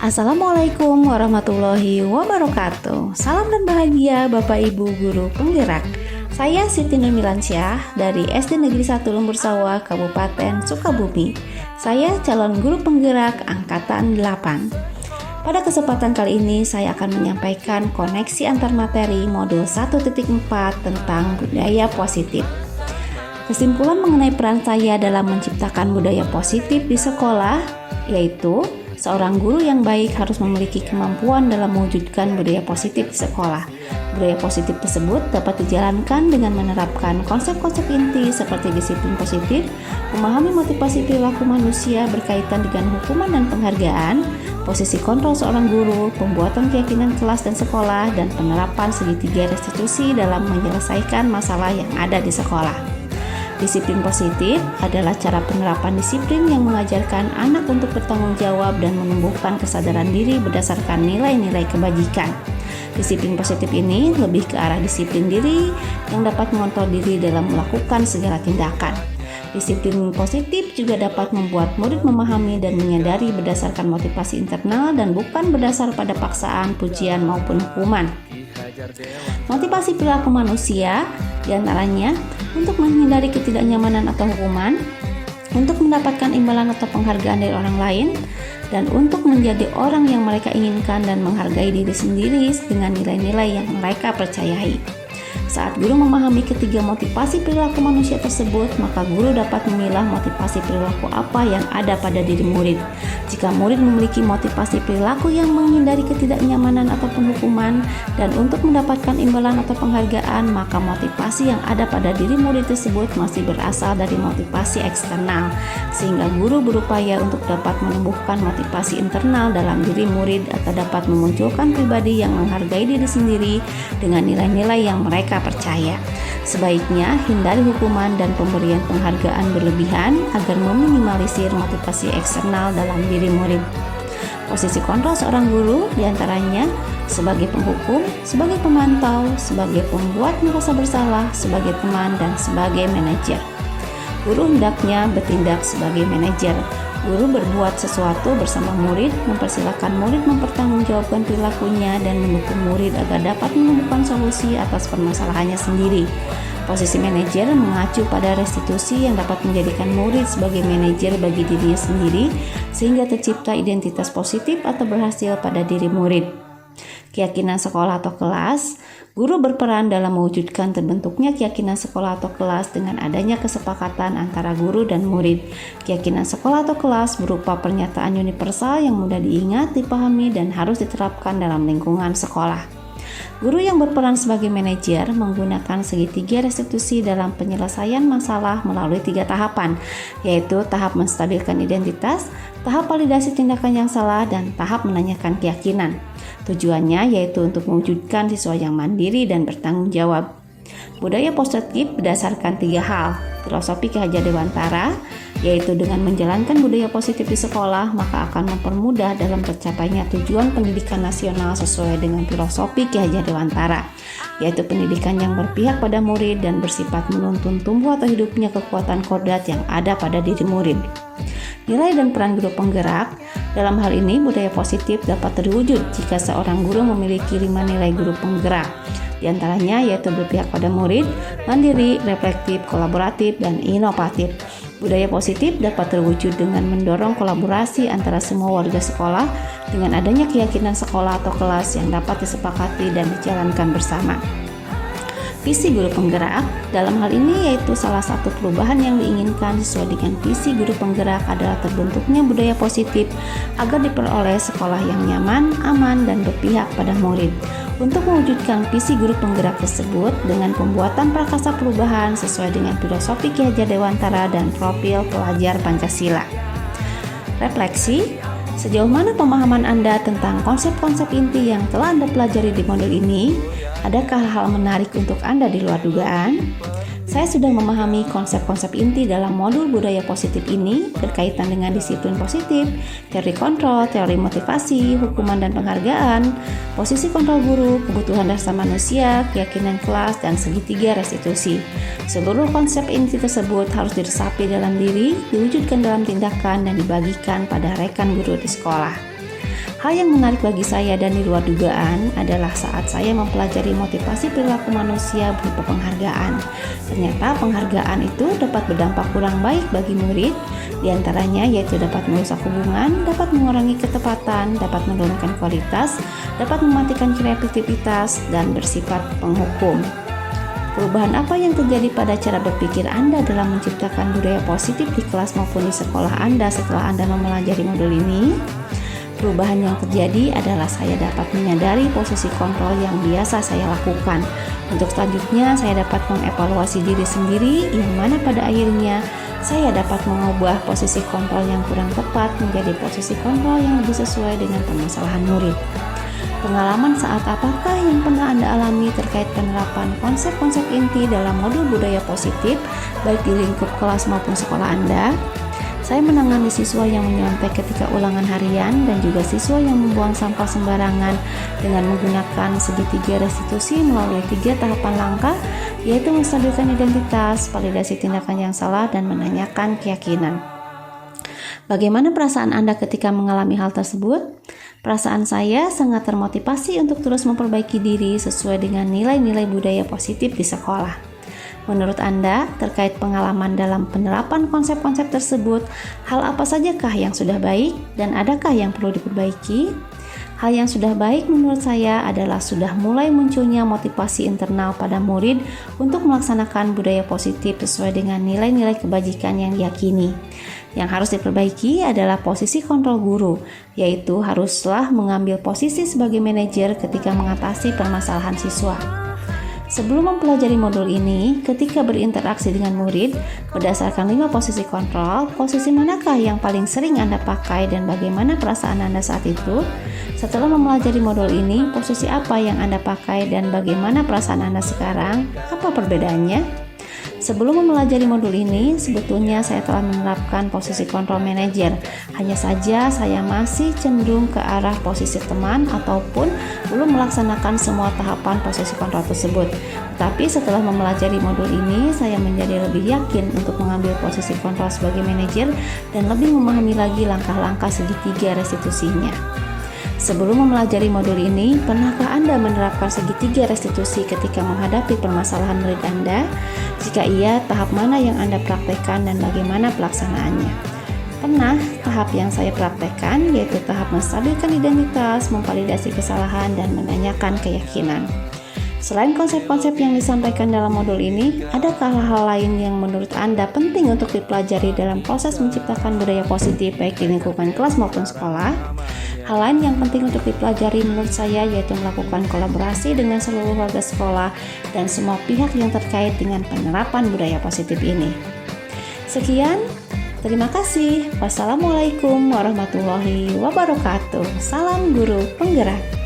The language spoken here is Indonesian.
Assalamualaikum warahmatullahi wabarakatuh. Salam dan bahagia Bapak Ibu Guru Penggerak. Saya Siti Nurmilansyah dari SD Negeri 1 Lumbur Sawah, Kabupaten Sukabumi. Saya calon guru penggerak angkatan 8. Pada kesempatan kali ini saya akan menyampaikan koneksi antar materi modul 1.4 tentang budaya positif. Kesimpulan mengenai peran saya dalam menciptakan budaya positif di sekolah yaitu seorang guru yang baik harus memiliki kemampuan dalam mewujudkan budaya positif di sekolah. Budaya positif tersebut dapat dijalankan dengan menerapkan konsep-konsep inti seperti disiplin positif, memahami motivasi perilaku manusia berkaitan dengan hukuman dan penghargaan, posisi kontrol seorang guru, pembuatan keyakinan kelas dan sekolah, dan penerapan segitiga restitusi dalam menyelesaikan masalah yang ada di sekolah. Disiplin positif adalah cara penerapan disiplin yang mengajarkan anak untuk bertanggung jawab dan menumbuhkan kesadaran diri berdasarkan nilai-nilai kebajikan. Disiplin positif ini lebih ke arah disiplin diri yang dapat mengontrol diri dalam melakukan segala tindakan. Disiplin positif juga dapat membuat murid memahami dan menyadari berdasarkan motivasi internal dan bukan berdasar pada paksaan, pujian maupun hukuman. Motivasi perilaku manusia diantaranya untuk menghindari ketidaknyamanan atau hukuman, untuk mendapatkan imbalan atau penghargaan dari orang lain, dan untuk menjadi orang yang mereka inginkan dan menghargai diri sendiri dengan nilai-nilai yang mereka percayai. Saat guru memahami ketiga motivasi perilaku manusia tersebut, maka guru dapat memilah motivasi perilaku apa yang ada pada diri murid. Jika murid memiliki motivasi perilaku yang menghindari ketidaknyamanan ataupun hukuman dan untuk mendapatkan imbalan atau penghargaan, maka motivasi yang ada pada diri murid tersebut masih berasal dari motivasi eksternal, sehingga guru berupaya untuk dapat menumbuhkan motivasi internal dalam diri murid atau dapat memunculkan pribadi yang menghargai diri sendiri dengan nilai-nilai yang mereka percaya. Sebaiknya hindari hukuman dan pemberian penghargaan berlebihan agar meminimalisir motivasi eksternal dalam diri murid. Posisi kontrol seorang guru diantaranya sebagai penghukum, sebagai pemantau, sebagai pembuat merasa bersalah, sebagai teman, dan sebagai manajer. Guru hendaknya bertindak sebagai manajer. Guru berbuat sesuatu bersama murid, mempersilahkan murid mempertanggungjawabkan perilakunya dan mendukung murid agar dapat menemukan solusi atas permasalahannya sendiri. Posisi manajer mengacu pada restitusi yang dapat menjadikan murid sebagai manajer bagi dirinya sendiri sehingga tercipta identitas positif atau berhasil pada diri murid. Keyakinan sekolah atau kelas, guru berperan dalam mewujudkan terbentuknya keyakinan sekolah atau kelas dengan adanya kesepakatan antara guru dan murid. Keyakinan sekolah atau kelas berupa pernyataan universal yang mudah diingat, dipahami, dan harus diterapkan dalam lingkungan sekolah. Guru yang berperan sebagai manajer menggunakan segitiga restitusi dalam penyelesaian masalah melalui 3 tahapan, yaitu tahap menstabilkan identitas, tahap validasi tindakan yang salah, dan tahap menanyakan keyakinan. Tujuannya yaitu untuk mewujudkan siswa yang mandiri dan bertanggung jawab. Budaya positif berdasarkan 3 hal. Filosofi Ki Hajar Dewantara, yaitu dengan menjalankan budaya positif di sekolah, maka akan mempermudah dalam tercapainya tujuan pendidikan nasional sesuai dengan filosofi Ki Hajar Dewantara, yaitu pendidikan yang berpihak pada murid dan bersifat menuntun tumbuh atau hidupnya kekuatan kodrat yang ada pada diri murid. Nilai dan peran guru penggerak. Dalam hal ini, budaya positif dapat terwujud jika seorang guru memiliki 5 nilai guru penggerak. Di antaranya yaitu berpihak pada murid, mandiri, reflektif, kolaboratif, dan inovatif. Budaya positif dapat terwujud dengan mendorong kolaborasi antara semua warga sekolah dengan adanya keyakinan sekolah atau kelas yang dapat disepakati dan dijalankan bersama. Visi guru penggerak dalam hal ini yaitu salah satu perubahan yang diinginkan sesuai dengan visi guru penggerak adalah terbentuknya budaya positif agar diperoleh sekolah yang nyaman, aman, dan berpihak pada murid. Untuk mewujudkan visi guru penggerak tersebut dengan pembuatan prakarsa perubahan sesuai dengan filosofi Ki Hajar Dewantara dan profil pelajar Pancasila. Refleksi, sejauh mana pemahaman Anda tentang konsep-konsep inti yang telah Anda pelajari di modul ini? Adakah hal menarik untuk Anda di luar dugaan? Saya sudah memahami konsep-konsep inti dalam modul budaya positif ini berkaitan dengan disiplin positif, teori kontrol, teori motivasi, hukuman dan penghargaan, posisi kontrol guru, kebutuhan dasar manusia, keyakinan kelas, dan segitiga restitusi. Seluruh konsep inti tersebut harus diresapi dalam diri, diwujudkan dalam tindakan, dan dibagikan pada rekan guru di sekolah. Hal yang menarik bagi saya dan di luar dugaan adalah saat saya mempelajari motivasi perilaku manusia berupa penghargaan. Ternyata penghargaan itu dapat berdampak kurang baik bagi murid, diantaranya yaitu dapat merusak hubungan, dapat mengurangi ketepatan, dapat menurunkan kualitas, dapat mematikan kreativitas, dan bersifat penghukum. Perubahan apa yang terjadi pada cara berpikir Anda dalam menciptakan budaya positif di kelas maupun di sekolah Anda setelah Anda mempelajari modul ini? Perubahan yang terjadi adalah saya dapat menyadari posisi kontrol yang biasa saya lakukan. Untuk selanjutnya, saya dapat mengevaluasi diri sendiri yang mana pada akhirnya saya dapat mengubah posisi kontrol yang kurang tepat menjadi posisi kontrol yang lebih sesuai dengan permasalahan murid. Pengalaman saat apakah yang pernah Anda alami terkait penerapan konsep-konsep inti dalam modul budaya positif, baik di lingkup kelas maupun sekolah Anda? Saya menangani siswa yang menyontek ketika ulangan harian dan juga siswa yang membuang sampah sembarangan dengan menggunakan segitiga restitusi melalui 3 tahapan langkah, yaitu menstabilkan identitas, validasi tindakan yang salah, dan menanyakan keyakinan. Bagaimana perasaan Anda ketika mengalami hal tersebut? Perasaan saya sangat termotivasi untuk terus memperbaiki diri sesuai dengan nilai-nilai budaya positif di sekolah. Menurut Anda, terkait pengalaman dalam penerapan konsep-konsep tersebut, hal apa sajakah yang sudah baik dan adakah yang perlu diperbaiki? Hal yang sudah baik menurut saya adalah sudah mulai munculnya motivasi internal pada murid untuk melaksanakan budaya positif sesuai dengan nilai-nilai kebajikan yang diyakini. Yang harus diperbaiki adalah posisi kontrol guru, yaitu haruslah mengambil posisi sebagai manajer ketika mengatasi permasalahan siswa. Sebelum mempelajari modul ini, ketika berinteraksi dengan murid, berdasarkan 5 posisi kontrol, posisi manakah yang paling sering Anda pakai dan bagaimana perasaan Anda saat itu? Setelah mempelajari modul ini, posisi apa yang Anda pakai dan bagaimana perasaan Anda sekarang? Apa perbedaannya? Sebelum mempelajari modul ini, sebetulnya saya telah menerapkan posisi kontrol manajer. Hanya saja saya masih cenderung ke arah posisi teman ataupun belum melaksanakan semua tahapan posisi kontrol tersebut. Tapi setelah mempelajari modul ini, saya menjadi lebih yakin untuk mengambil posisi kontrol sebagai manajer dan lebih memahami lagi langkah-langkah segitiga restitusinya. Sebelum mempelajari modul ini, pernahkah Anda menerapkan segitiga restitusi ketika menghadapi permasalahan murid Anda? Jika iya, tahap mana yang Anda praktekkan dan bagaimana pelaksanaannya? Pernah, tahap yang saya praktekkan yaitu tahap menstabilkan identitas, memvalidasi kesalahan, dan menanyakan keyakinan. Selain konsep-konsep yang disampaikan dalam modul ini, adakah hal-hal lain yang menurut Anda penting untuk dipelajari dalam proses menciptakan budaya positif baik di lingkungan kelas maupun sekolah? Hal lain yang penting untuk dipelajari menurut saya yaitu melakukan kolaborasi dengan seluruh warga sekolah dan semua pihak yang terkait dengan penerapan budaya positif ini. Sekian, terima kasih. Wassalamualaikum warahmatullahi wabarakatuh. Salam guru penggerak.